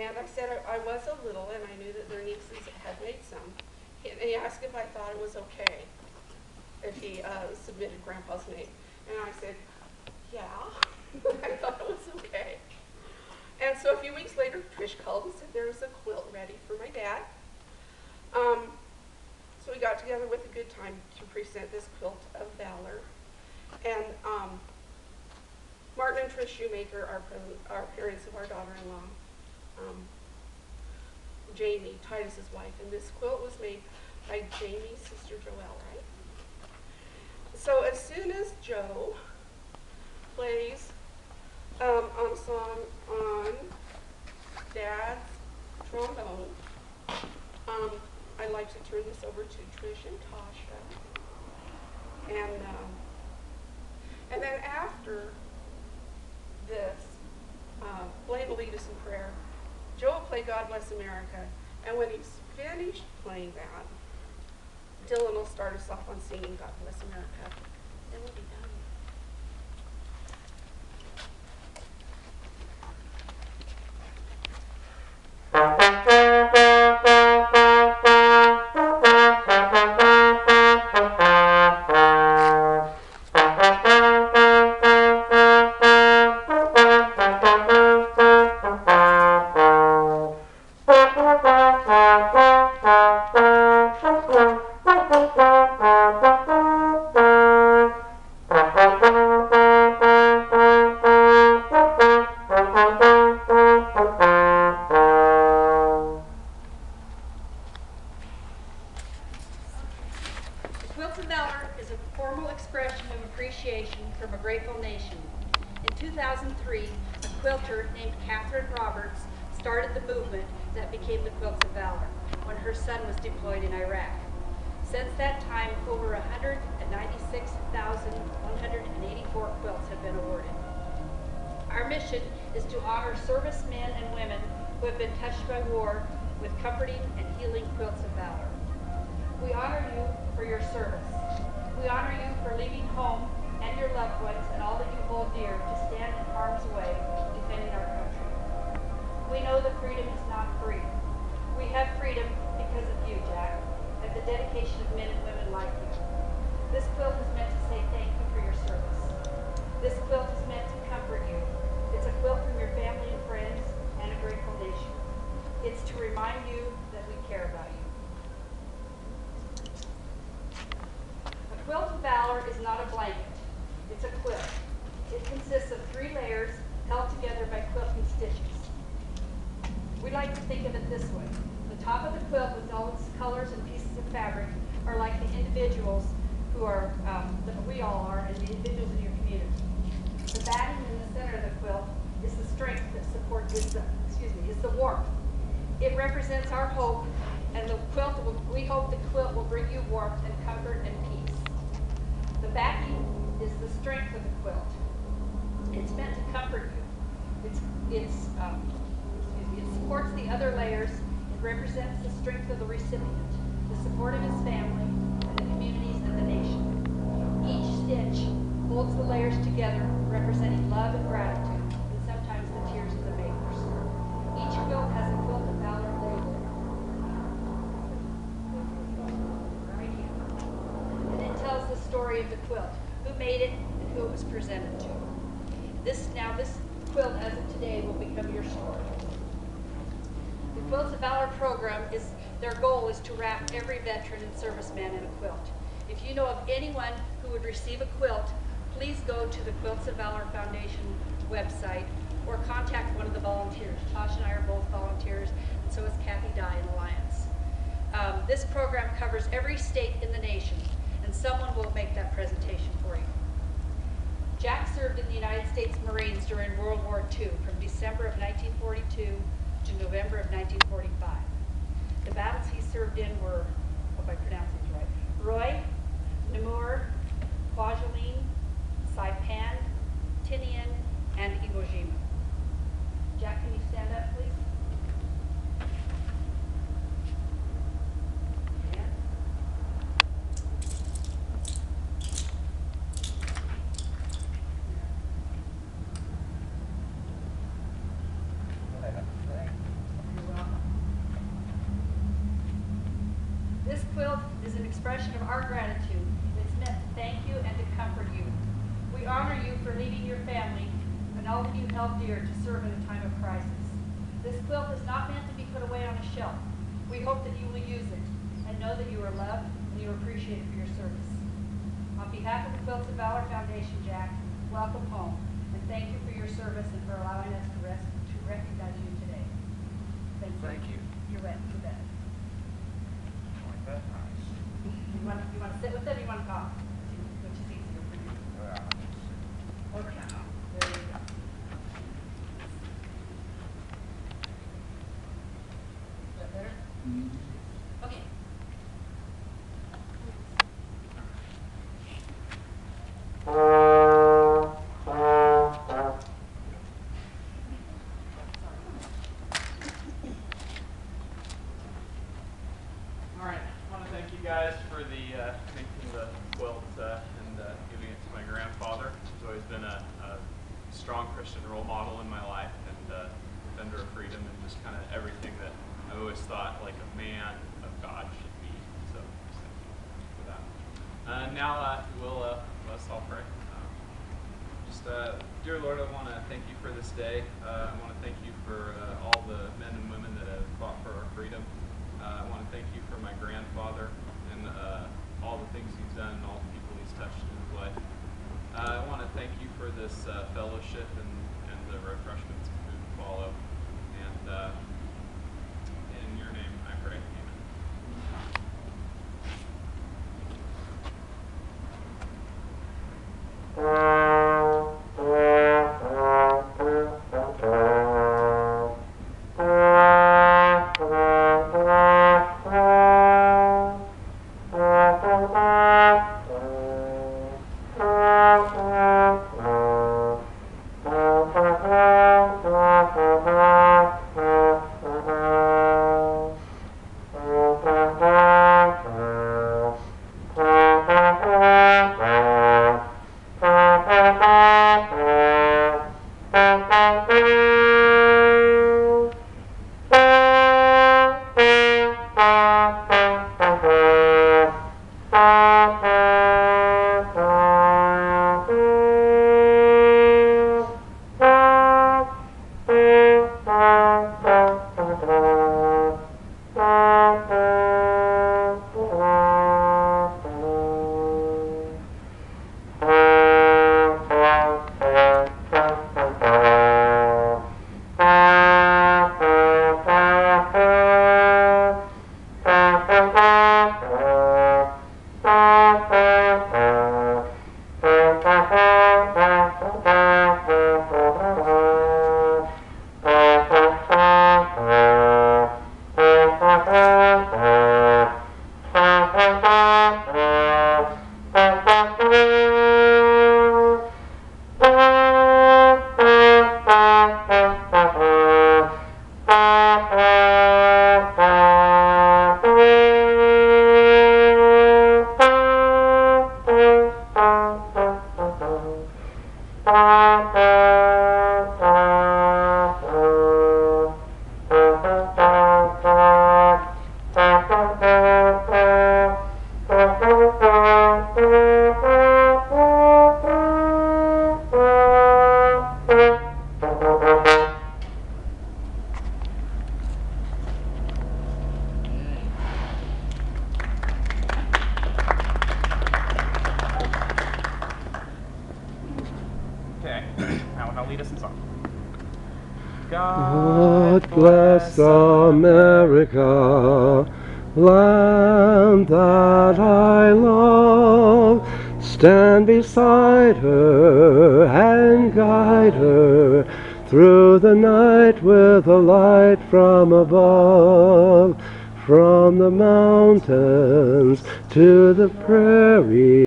And I said I was a little, and I knew that their nieces had made some. And he asked if I thought it was okay if he submitted Grandpa's name. And I said, yeah, I thought it was okay. And so a few weeks later, Trish called and said there was a quilt ready for my dad. So we got together with a good time to present this Quilt of Valor. And Martin and Trish Shoemaker are parents of our daughter-in-law, Jamie, Titus's wife. And this quilt was made by Jamie's sister Joelle, right? So as soon as Joe plays on a song on Dad's trombone, I'd like to turn this over to Trish and Tasha. And then after this, Blaine will lead us in prayer. Joe will play God Bless America. And when he's finished playing that, Dylan will start us off on singing God Bless America. Then we'll be done. Quilt of Valor is a formal expression of appreciation from a grateful nation. In 2003, a quilter named Catherine Roberts started the movement that became the Quilts of Valor when her son was deployed in Iraq. Since that time, over 196,184 quilts have been awarded. Our mission is to honor servicemen and women who have been touched by war with comforting and healing quilts of valor. We honor you for your service. We honor you for leaving home and your loved ones and all that you hold dear to stand in harm's way defending our country. We know that freedom is not free. We have freedom because of you, Jack, and the dedication of men and women like you. This quilt is meant to say thank you for your service. This quilt is meant to comfort you. It's a quilt from your family and friends and a grateful nation. It's to remind you that we care about you. A Quilt of Valor is not a blanket. It's a quilt. It consists of 3 layers held together by quilting stitches. We like to think of it this way. The top of the quilt with all its colors and pieces of fabric are like the individuals who are, that we all are, and the individuals in your community. The batting in the center of the quilt is the strength that supports, is the warmth. It represents our hope, and the quilt we hope the quilt will bring you warmth and comfort and peace. The backing is the strength of the quilt. It's meant to comfort you. It supports the other layers. It represents the strength of the recipient, the support of his family, and the communities and the nation. Each stitch holds the layers together, representing love and gratitude, and sometimes the tears of the makers. Each quilt has a Quilt of Valor label right here. And it tells the story of the quilt, who made it, and who it was presented to. This quilt, as of today, will become your story. The Quilts of Valor program their goal is to wrap every veteran and serviceman in a quilt. If you know of anyone who would receive a quilt, please go to the Quilts of Valor Foundation website or contact one of the volunteers. Tosh and I are both volunteers, and so is Kathy Dye in Alliance. This program covers every state in the nation, and someone will make that presentation for you. Jack served in the United States Marines during World War II from December of 1942 to November of 1945. The battles he served in were, hope I pronounce these right, Roy, Namur, Kwajalein, Saipan, Tinian, and Iwo Jima. Jack, can you stand up, please? quilt is an expression of our gratitude. It's meant to thank you and to comfort you. We honor you for leading your family and all that you held dear to serve in a time of crisis. This quilt is not meant to be put away on a shelf. We hope that you will use it and know that you are loved and you are appreciated for your service. On behalf of the Quilts of Valor Foundation, Jack, welcome home, and thank you for your service and for allowing us to recognize you today. Thank you. You're wet. You're bed. Like that, nice. You want to sit with them? You want to talk? Which is easier for you? Okay. There you go. Is that better? Okay. All right, I want to thank you guys for making the quilt and giving it to my grandfather. He's always been a strong Christian role model in my life and defender of freedom and just kind of everything that I've always thought like a man of God should be. So just thank you for that. Now let's all pray. Dear Lord, I want to thank you for this day. I want to thank you for all the men and women that have fought for our freedom. I want to thank you for my grandfather and all the things he's done and all the people he's touched in his life. I want to thank you for this fellowship and the refreshments and food to follow. And in your name I pray. Amen. God bless America, land that I love. Stand beside her and guide her through the night with a light from above. From the mountains to the prairie.